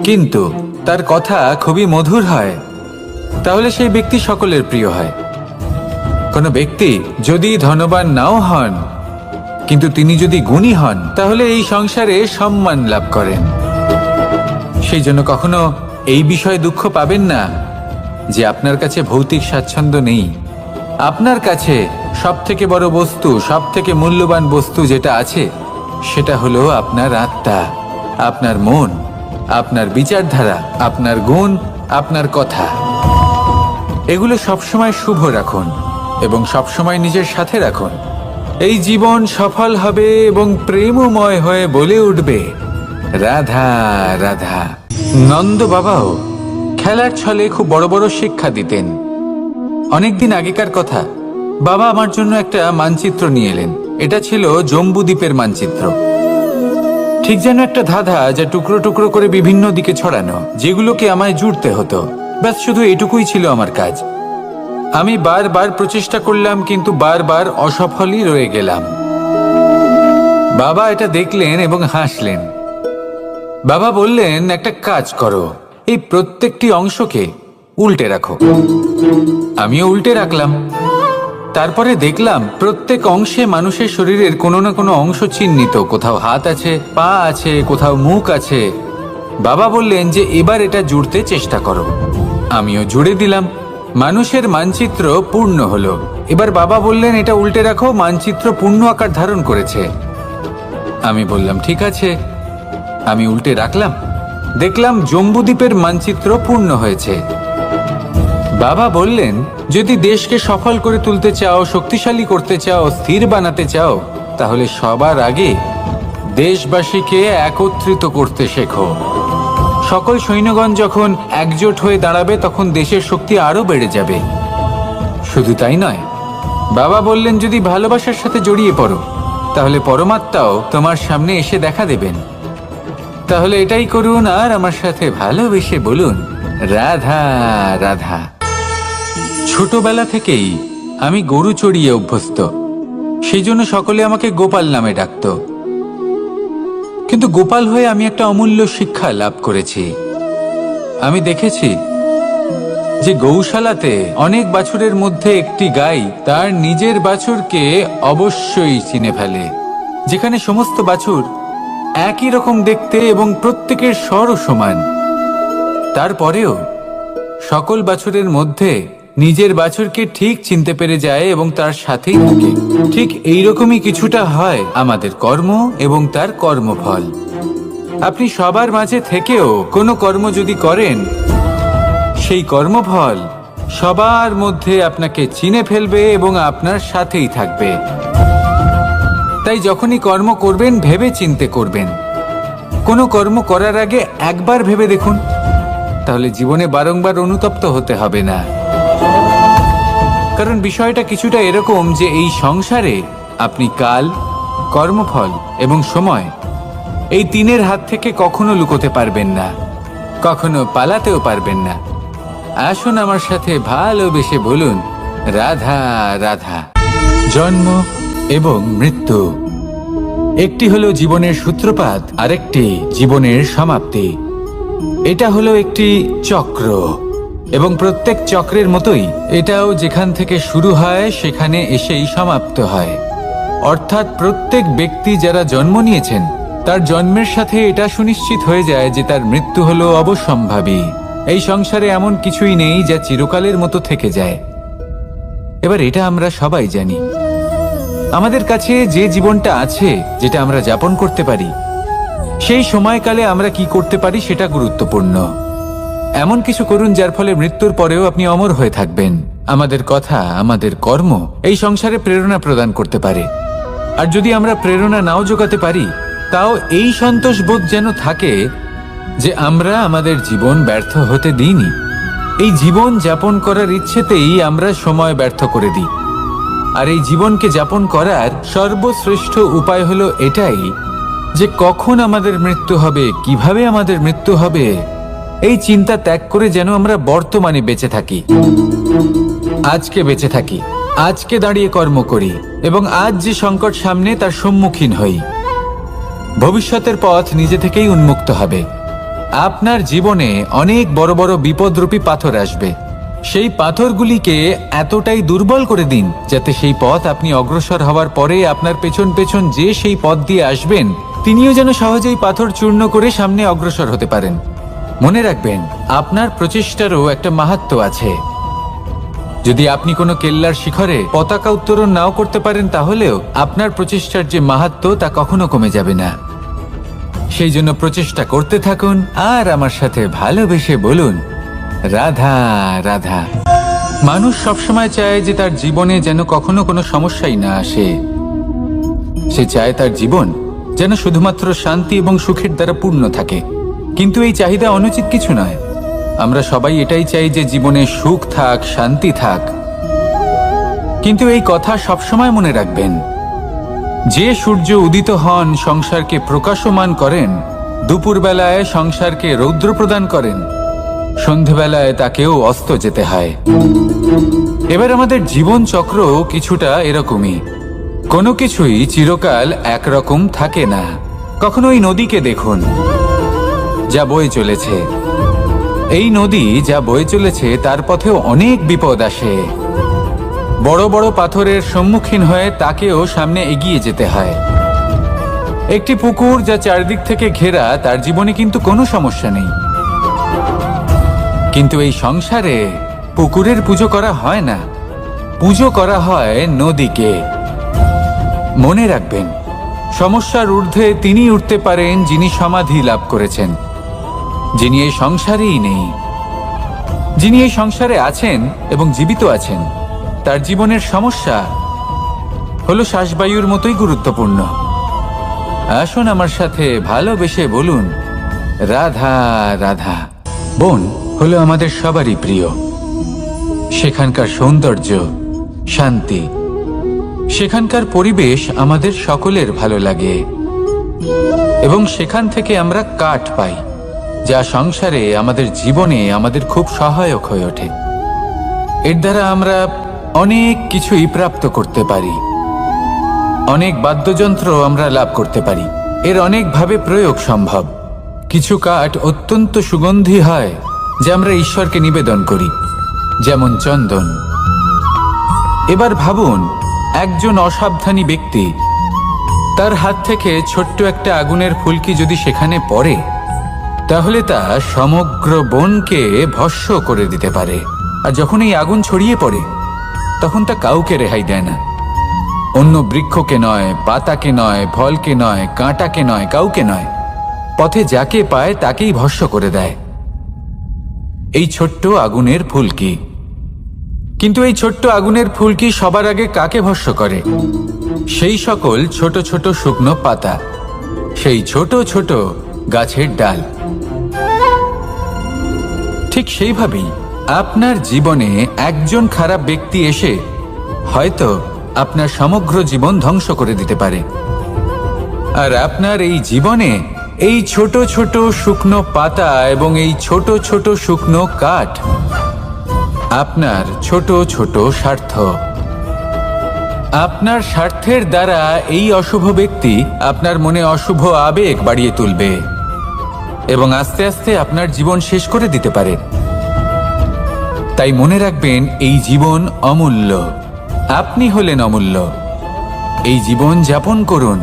কিন্তু তার কথা খুবই মধুর হয়, তাহলে সেই ব্যক্তি সকলের প্রিয় হয়। কোনো ব্যক্তি যদি ধনবান নাও হন, কিন্তু তিনি যদি গুণী হন, তাহলে এই সংসারে সম্মান লাভ করেন। সেই জন্য কখনো এই বিষয়ে দুঃখ পাবেন না যে আপনার কাছে ভৌতিক স্বাচ্ছন্দ্য নেই। আপনার কাছে সব থেকে বড় বস্তু, সব থেকে মূল্যবান বস্তু যেটা আছে, সেটা হলো আপনার আত্মা, আপনার মন, আপনার বিচারধারা, আপনার গুণ, আপনার কথা। এগুলো সবসময় শুভ রাখুন এবং সবসময় নিজের সাথে রাখুন। এই জীবন সফল হবে এবং প্রেমময় হয়ে বলে উঠবে, রাধা রাধা। নন্দ বাবাও খেলার ছলে খুব বড় বড় শিক্ষা দিতেন। অনেকদিন আগেকার কথা, বাবা আমার জন্য একটা মানচিত্র নিয়ে এলেন। এটা ছিল জম্বুদ্বীপের মানচিত্র। ঠিক যেন একটা ধাঁধা, যা টুকরো টুকরো করে বিভিন্ন দিকে ছড়ানো, যেগুলোকে আমায় জুড়তে হতো। ব্যাস শুধু এটুকুই ছিল আমার কাজ। আমি বারবার প্রচেষ্টা করলাম, কিন্তু বারবার অসফলই রয়ে গেলাম। বাবা এটা দেখলেন এবং হাসলেন। বাবা বললেন, একটা কাজ করো, এই প্রত্যেকটি অংশকে উল্টে রাখো। আমিও উল্টে রাখলাম। তারপরে দেখলাম প্রত্যেক অংশে মানুষের শরীরের কোনো না কোনো অংশ চিহ্নিত। কোথাও হাত আছে, পা আছে, কোথাও মুখ আছে। বাবা বললেন যে এবার এটা জুড়তে চেষ্টা করো। আমিও জুড়ে দিলাম। মানুষের মানচিত্র পূর্ণ হলো। এবার বাবা বললেন, এটা উল্টে রাখো, মানচিত্র পূর্ণ আকার ধারণ করেছে। আমি বললাম, ঠিক আছে। আমি উল্টে রাখলাম। দেখলাম জম্বুদ্বীপের মানচিত্র পূর্ণ হয়েছে। বাবা বললেন, যদি দেশকে সফল করে তুলতে চাও, শক্তিশালী করতে চাও, স্থির বানাতে চাও, তাহলে সবার আগে দেশবাসীকে একত্রিত করতে শেখো। সকল সৈন্যগণ যখন একজোট হয়ে দাঁড়াবে, তখন দেশের শক্তি আরো বেড়ে যাবে। শুধু তাই নয়, বাবা বললেন, যদি ভালোবাসার সাথে জড়িয়ে পড়ো, তাহলে পরমাত্মাও তোমার সামনে এসে দেখা দেবেন। তাহলে এটাই করুন আর আমার সাথে ভালোবেসে বলুন, রাধা রাধা। ছোটবেলা থেকেই আমি গরু চড়িয়ে অভ্যস্ত। সেই জন্য সকলে আমাকে গোপাল নামে ডাকত। কিন্তু গোপাল হয়ে আমি একটা অমূল্য শিক্ষা লাভ করেছি। আমি দেখেছি যে গৌশালাতে অনেক বাছুরের মধ্যে একটি গাই তার নিজের বাছুরকে অবশ্যই চিনে ফেলে। যেখানে সমস্ত বাছুর একই রকম দেখতে এবং প্রত্যেকের স্বরও সমান, তারপরেও সকল বাছুরের মধ্যে নিজের বাছুরকে ঠিক চিনতে পেরে যায় এবং তার সাথেই থাকে। ঠিক এইরকমই কিছুটা হয় আমাদের কর্ম এবং তার কর্মফল। আপনি সবার মাঝে থেকেও কোনো কর্ম যদি করেন, সেই কর্মফল সবার মধ্যে আপনাকে চিনে ফেলবে এবং আপনার সাথেই থাকবে। তাই যখনই কর্ম করবেন, ভেবে চিন্তে করবেন। কোনো কর্ম করার আগে একবার ভেবে দেখুন, তাহলে জীবনে বারংবার অনুতপ্ত হতে হবে না। কারণ বিষয়টা কিছুটা এরকম যে এই সংসারে আপনি কাল, কর্মফল এবং সময়, এই তিনের হাত থেকে কখনো লুকোতে পারবেন না, কখনো পালাতেও পারবেন না। আসুন আমার সাথে ভালোবেসে বলুন, রাধা রাধা। জন্ম এবং মৃত্যু, একটি হলো জীবনের সূত্রপাত, আরেকটি জীবনের সমাপ্তি। এটা হলো একটি চক্র এবং প্রত্যেক চক্রের মতোই এটাও যেখান থেকে শুরু হয় সেখানে এসেই সমাপ্ত হয়। অর্থাৎ প্রত্যেক ব্যক্তি যারা জন্ম নিয়েছেন, তার জন্মের সাথে এটা সুনিশ্চিত হয়ে যায় যে তার মৃত্যু হলো অবশ্যম্ভাবী। এই সংসারে এমন কিছুই নেই যা চিরকালের মতো থেকে যায়। এবার এটা আমরা সবাই জানি। আমাদের কাছে যে জীবনটা আছে, যেটা আমরা যাপন করতে পারি, সেই সময়কালে আমরা কি করতে পারি সেটা গুরুত্বপূর্ণ। এমন কিছু করুন যার ফলে মৃত্যুর পরেও আপনি অমর হয়ে থাকবেন। আমাদের কথা, আমাদের কর্ম এই সংসারে প্রেরণা প্রদান করতে পারে। আর যদি আমরা প্রেরণা নাও জোগাতে পারি, তাও এই সন্তোষ বোধ যেন থাকে যে আমরা আমাদের জীবন ব্যর্থ হতে দিইনি। এই জীবন যাপন করার ইচ্ছেতেই আমরা সময় ব্যর্থ করে দিই। আর এই জীবনকে যাপন করার সর্বশ্রেষ্ঠ উপায় হলো এটাই যে কখন আমাদের মৃত্যু হবে, কিভাবে আমাদের মৃত্যু হবে, এই চিন্তা ত্যাগ করে যেন আমরা বর্তমানে বেঁচে থাকি, আজকে বেঁচে থাকি, আজকে দাঁড়িয়ে কর্ম করি এবং আজ যে সংকট সামনে তার সম্মুখীন হই। ভবিষ্যতের পথ নিজে থেকেই উন্মুক্ত হবে। আপনার জীবনে অনেক বড় বড় বিপদরূপী পাথর আসবে। সেই পাথরগুলিকে এতটাই দুর্বল করে দিন যাতে সেই পথ আপনি অগ্রসর হওয়ার পরে আপনার পেছন পেছন যে সেই পথ দিয়ে আসবেন তিনিও যেন সহজেই পাথর চূর্ণ করে সামনে অগ্রসর হতে পারেন। মনে রাখবেন, আপনার প্রচেষ্টারও একটা মাহাত্ম্য আছে। যদি আপনি কোনো কেল্লার শিখরে পতাকা উত্তোলন নাও করতে পারেন, তাহলেও আপনার প্রচেষ্টার যে মাহাত্ম্য তা কখনো কমে যাবে না। সেই জন্য প্রচেষ্টা করতে থাকুন আর আমার সাথে ভালোবেসে বলুন, রাধা রাধা। মানুষ সবসময় চায় যে তার জীবনে যেন কখনো কোনো সমস্যাই না আসে। সে চায় তার জীবন যেন শুধুমাত্র শান্তি এবং সুখের দ্বারা পূর্ণ থাকে। কিন্তু এই চাহিদা অনুচিত কিছু নয়। আমরা সবাই এটাই চাই যে জীবনে সুখ থাক, শান্তি থাক। কিন্তু এই কথা সবসময় মনে রাখবেন, যে সূর্য উদিত হন সংসারকে প্রকাশমান করেন, দুপুরবেলায় সংসারকে রৌদ্র প্রদান করেন, সন্ধেবেলায় তাকেও অস্ত যেতে হয়। এবার আমাদের জীবন চক্র কিছুটা এরকমই। কোনো কিছুই চিরকাল একরকম থাকে না। কখনো এই নদীকে দেখুন যা বয়ে চলেছে। এই নদী যা বয়ে চলেছে তার পথেও অনেক বিপদ আসে। বড় বড় পাথরের সম্মুখীন হয়ে তাকেও সামনে এগিয়ে যেতে হয়। একটি পুকুর যা চারদিক থেকে ঘেরা, তার জীবনে কিন্তু কোনো সমস্যা নেই। কিন্তু এই সংসারে পুকুরের পুজো করা হয় না, পুজো করা হয় নদীকে। মনে রাখবেন, সমস্যার ঊর্ধ্বে তিনি উঠতে পারেন যিনি সমাধি লাভ করেছেন, যিনি এই সংসারেই নেই। যিনি এই সংসারে আছেন এবং জীবিত আছেন, তার জীবনের সমস্যা হলো শ্বাসবায়ুর মতোই গুরুত্বপূর্ণ। আসুন আমার সাথে ভালোবেসে বলুন, রাধা রাধা। বন হলো আমাদের সবারই প্রিয়। সেখানকার সৌন্দর্য, শান্তি, সেখানকার পরিবেশ আমাদের সকলের ভালো লাগে এবং সেখান থেকে আমরা কাঠ পাই, যা সংসারে আমাদের জীবনে আমাদের খুব সহায়ক হয়ে ওঠে। এর দ্বারা আমরা অনেক কিছুই প্রাপ্ত করতে পারি। অনেক বাদ্যযন্ত্র আমরা লাভ করতে পারি। এর অনেকভাবে প্রয়োগ সম্ভব। কিছু কাঠ অত্যন্ত সুগন্ধি হয় যা আমরা ঈশ্বরকে নিবেদন করি, যেমন চন্দন। এবার ভাবুন, একজন অসাবধানী ব্যক্তি তার হাত থেকে ছোট্ট একটা আগুনের ফুলকি যদি সেখানে পড়ে, তাহলে তা সমগ্র বনকে ভস্ম করে দিতে পারে। আর যখন এই আগুন ছড়িয়ে পড়ে, তখন তা কাউকে রেহাই দেয় না। অন্য বৃক্ষকে নয়, পাতাকে নয়, ফলকে নয়, কাঁটাকে নয়, কাউকে নয়, পথে যাকে পায় তাকেই ভস্ম করে দেয়। এই ছোট্ট আগুনের ফুলকি। কিন্তু এই ছোট্ট আগুনের ফুলকি সবার আগে কাকে ভস্ম করে? সেই সকল ছোট ছোট শুকনো পাতা, সেই ছোট ছোট গাছের ডাল। ঠিক সেইভাবেই আপনার জীবনে একজন খারাপ ব্যক্তি এসে হয়তো আপনার সমগ্র জীবন ধ্বংস করে দিতে পারে। আর আপনার এই জীবনে এই ছোট ছোট শুকনো পাতা এবং এই ছোট ছোট শুকনো কাঠ আপনার ছোট ছোট স্বার্থ। আপনার স্বার্থের দ্বারা এই অশুভ ব্যক্তি আপনার মনে অশুভ আবেগ বাড়িয়ে তুলবে এবং আস্তে আস্তে আপনার জীবন শেষ করে দিতে পারে। তাই মনে রাখবেন, এই জীবন অমূল্য। আপনি হলেন অমূল্য। এই জীবন যাপন করুন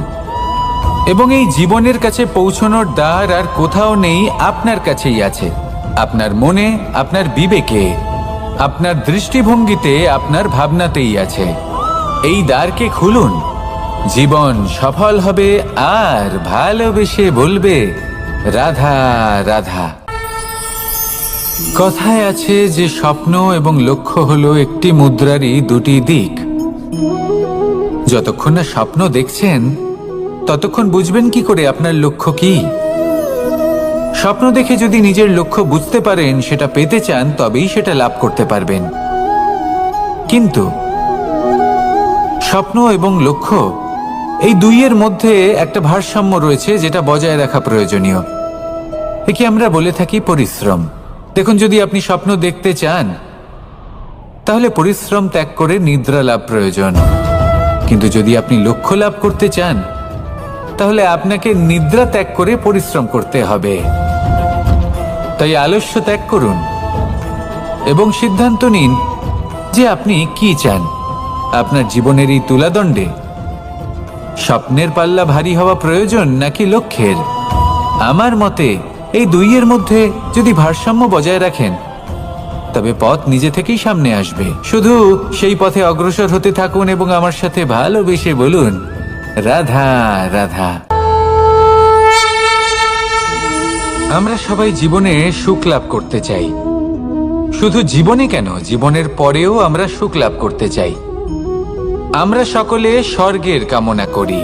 এবং এই জীবনের কাছে পৌঁছানোর দ্বার আর কোথাও নেই, আপনার কাছেই আছে। আপনার মনে, আপনার বিবেকে, আপনার দৃষ্টিভঙ্গিতে, আপনার ভাবনাতেই আছে। এই দ্বারকে খুলুন। জীবন সফল হবে আর ভালোবেসে বলবে, রাধা রাধা। কথায় আছে যে স্বপ্ন এবং লক্ষ্য হলো একটি মুদ্রারই দুটি দিক। যতক্ষণ না স্বপ্ন দেখছেন ততক্ষণ বুঝবেন কি করে আপনার লক্ষ্য কি? স্বপ্ন দেখে যদি নিজের লক্ষ্য বুঝতে পারেন, সেটা পেতে চান, তবেই সেটা লাভ করতে পারবেন। কিন্তু স্বপ্ন এবং লক্ষ্য, এই দুইয়ের মধ্যে একটা ভারসাম্য রয়েছে যেটা বজায় রাখা প্রয়োজনীয়। একে আমরা বলে থাকি পরিশ্রম। দেখুন, যদি আপনি স্বপ্ন দেখতে চান তাহলে পরিশ্রম ত্যাগ করে নিদ্রা লাভ প্রয়োজন, কিন্তু যদি আপনি লক্ষ্য লাভ করতে চান তাহলে আপনাকে নিদ্রা ত্যাগ করে পরিশ্রম করতে হবে। তাই আলস্য ত্যাগ করুন এবং সিদ্ধান্ত নিন যে আপনি কি চান। আপনার জীবনের এই তুলাদণ্ডে স্বপ্নের পাল্লা ভারী হওয়া প্রয়োজন নাকি লক্ষ্যের? আমার মতে এই দুইয়ের মধ্যে যদি ভারসাম্য বজায় রাখেন তবে পথ নিজে থেকেই সামনে আসবে। শুধু সেই পথে অগ্রসর হতে থাকুন এবং আমার সাথে ভালোবেসে বলুন, রাধা রাধা। আমরা সবাই জীবনে সুখ লাভ করতে চাই। শুধু জীবনে কেন, জীবনের পরেও আমরা সুখ লাভ করতে চাই। আমরা সকলে স্বর্গের কামনা করি।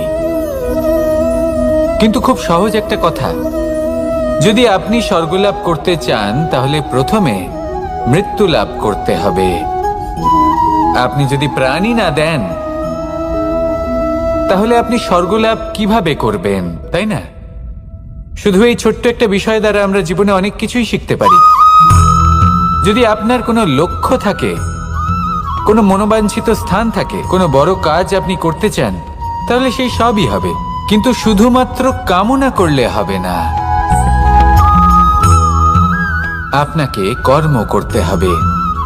কিন্তু খুব সহজ একটা কথা, যদি আপনি স্বর্গ লাভ করতে চান তাহলে প্রথমে মৃত্যু লাভ করতে হবে। আপনি যদি প্রাণই না দেন তাহলে আপনি স্বর্গ লাভ কিভাবে করবেন, তাই না? শুধু এই ছোট্ট একটা বিষয় দ্বারা আমরা জীবনে অনেক কিছুই শিখতে পারি। যদি আপনার কোনো লক্ষ্য থাকে, কোনো মনোবাঞ্ছিত স্থান থাকে, কোনো বড় কাজ আপনি করতে চান, তাহলে সেই সবই হবে। কিন্তু শুধুমাত্র কামনা করলে হবে না, আপনাকে কর্ম করতে হবে,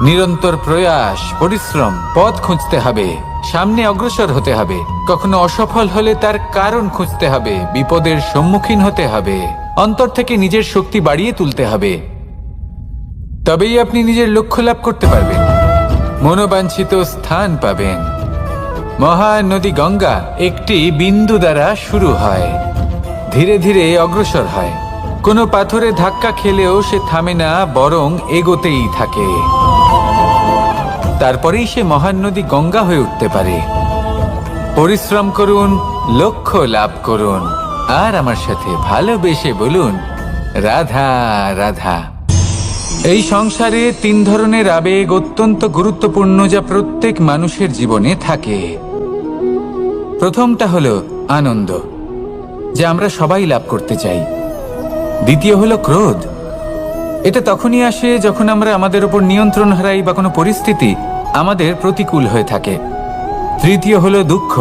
নিরন্তর প্রয়াস, পরিশ্রম, পথ খুঁজতে হবে, সামনে অগ্রসর হতে হবে। কখনো অসফল হলে তার কারণ খুঁজতে হবে, বিপদের সম্মুখীন হতে হবে, অন্তর থেকে নিজের শক্তি বাড়িয়ে তুলতে হবে। তবেই আপনি নিজের লক্ষ্য লাভ করতে পারবেন, মনোবাঞ্ছিত স্থান পাবেন। মহান নদী গঙ্গা একটি বিন্দু দ্বারা শুরু হয়, ধীরে ধীরে অগ্রসর হয়। কোনো পাথরে ধাক্কা খেলেও সে থামে না, বরং এগোতেই থাকে। তারপরেই সে মহান নদী গঙ্গা হয়ে উঠতে পারে। পরিশ্রম করুন, লক্ষ্য লাভ করুন, আর আমার সাথে ভালোবেসে বলুন, রাধা রাধা। এই সংসারে তিন ধরনের আবেগ অত্যন্ত গুরুত্বপূর্ণ, যা প্রত্যেক মানুষের জীবনে থাকে। প্রথমটা হলো আনন্দ, যা আমরা সবাই লাভ করতে চাই। দ্বিতীয় হলো ক্রোধ। এটা তখনই আসে যখন আমরা আমাদের উপর নিয়ন্ত্রণ হারাই বা কোনো পরিস্থিতি আমাদের প্রতিকূল হয়ে থাকে। তৃতীয় হলো দুঃখ।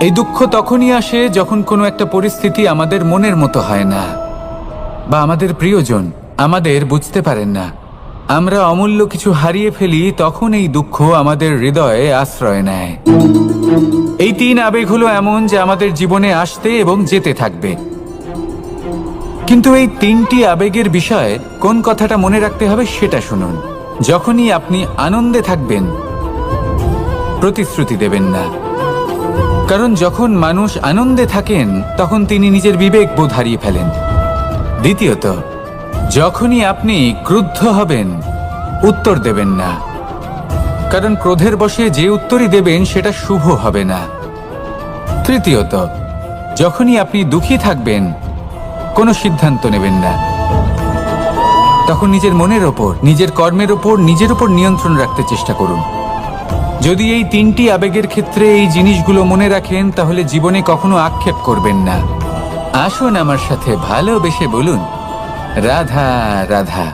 এই দুঃখ তখনই আসে যখন কোনো একটা পরিস্থিতি আমাদের মনের মতো হয় না, বা আমাদের প্রিয়জন আমাদের বুঝতে পারেন না, আমরা অমূল্য কিছু হারিয়ে ফেলি। তখন এই দুঃখ আমাদের হৃদয়ে আশ্রয় নেয়। এই তিন আবেগ হলো এমন যে আমাদের জীবনে আসতে এবং যেতে থাকবে। কিন্তু এই তিনটি আবেগের বিষয়ে কোন কথাটা মনে রাখতে হবে সেটা শুনুন। যখনই আপনি আনন্দে থাকবেন, প্রতিশ্রুতি দেবেন না, কারণ যখন মানুষ আনন্দে থাকেন তখন তিনি নিজের বিবেক বোধ হারিয়ে ফেলেন। দ্বিতীয়ত, যখনই আপনি ক্রুদ্ধ হবেন, উত্তর দেবেন না, কারণ ক্রোধের বশে যে উত্তরই দেবেন সেটা শুভ হবে না। তৃতীয়ত, যখনই আপনি দুঃখী থাকবেন, কোনো সিদ্ধান্ত নেবেন না, তখন নিজের মনের ওপর, নিজের কর্মের ওপর, নিজের উপর নিয়ন্ত্রণ রাখতে চেষ্টা করুন। যদি এই তিনটি আবেগের ক্ষেত্রে এই জিনিসগুলো মনে রাখেন তাহলে জীবনে কখনো আক্ষেপ করবেন না। আসুন আমার সাথে ভালোবেসে বলুন, রাধা রাধা।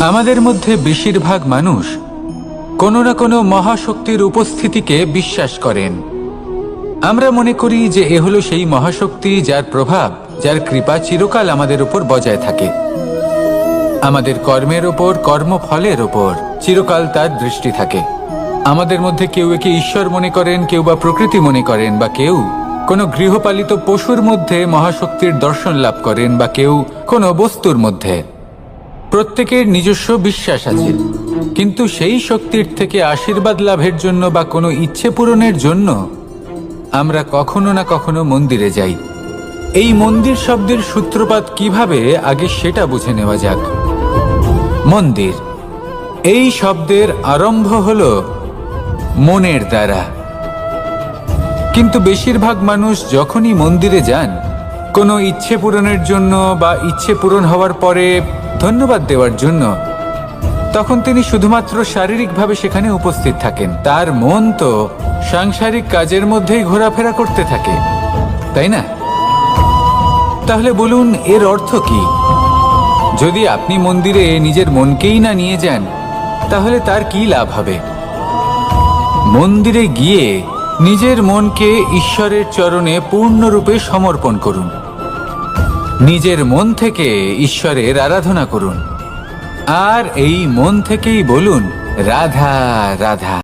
আমাদের মধ্যে বেশিরভাগ মানুষ কোনো না কোনো মহাশক্তির উপস্থিতিকে বিশ্বাস করেন। আমরা মনে করি যে এ হলো সেই মহাশক্তি যার প্রভাব, যার কৃপা চিরকাল আমাদের উপর বজায় থাকে। আমাদের কর্মের ওপর, কর্মফলের ওপর চিরকাল তার দৃষ্টি থাকে। আমাদের মধ্যে কেউ একে ঈশ্বর মনে করেন, কেউ বা প্রকৃতি মনে করেন, বা কেউ কোনো গৃহপালিত পশুর মধ্যে মহাশক্তির দর্শন লাভ করেন, বা কেউ কোনো বস্তুর মধ্যে। প্রত্যেকের নিজস্ব বিশ্বাস আছে, কিন্তু সেই শক্তির থেকে আশীর্বাদ লাভের জন্য বা কোনো ইচ্ছে পূরণের জন্য আমরা কখনো না কখনো মন্দিরে যাই। এই মন্দির শব্দের সূত্রপাত কিভাবে, আগে সেটা বুঝে নেওয়া যাক। মন্দির, এই শব্দের আরম্ভ হলো মনের দ্বারা। কিন্তু বেশিরভাগ মানুষ যখনই মন্দিরে যান কোনো ইচ্ছে পূরণের জন্য বা ইচ্ছে পূরণ হওয়ার পরে ধন্যবাদ দেওয়ার জন্য, তখন তিনি শুধুমাত্র শারীরিকভাবে সেখানে উপস্থিত থাকেন, তার মন তো সাংসারিক কাজের মধ্যেই ঘোরাফেরা করতে থাকে, তাই না? তাহলে বলুন, এর অর্থ কি? যদি আপনি মন্দিরে নিজের মনকেই না নিয়ে যান, তাহলে তার কি লাভ হবে? মন্দিরে গিয়ে নিজের মনকে ঈশ্বরের চরণে পূর্ণরূপে সমর্পণ করুন। নিজের মন থেকে ঈশ্বরের আরাধনা করুন, আর এই মন থেকেই বলুন, রাধা রাধা।